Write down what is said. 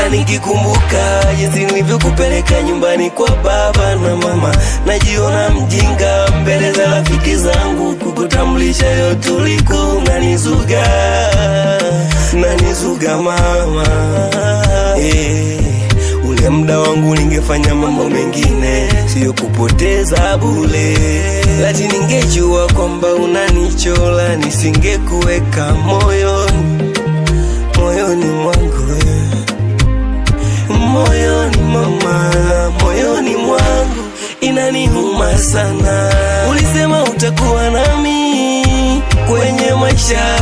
Kila nikikumbuka jinsi nilivyokupeleka nyumbani kwa baba na mama, najiona mjinga mbele za rafiki zangu. Kukutambulisha yote ulikuwa unanizuga mama. Ule muda wangu ningefanya mambo mengine, sio kupoteza bure. Lakini ningejua kwamba unanichola, nisingekuweka moyoni mwangu. Moyoni mama, moyoni mwangu inaniuma sana. Ulisema utakuwa nami kwenye maisha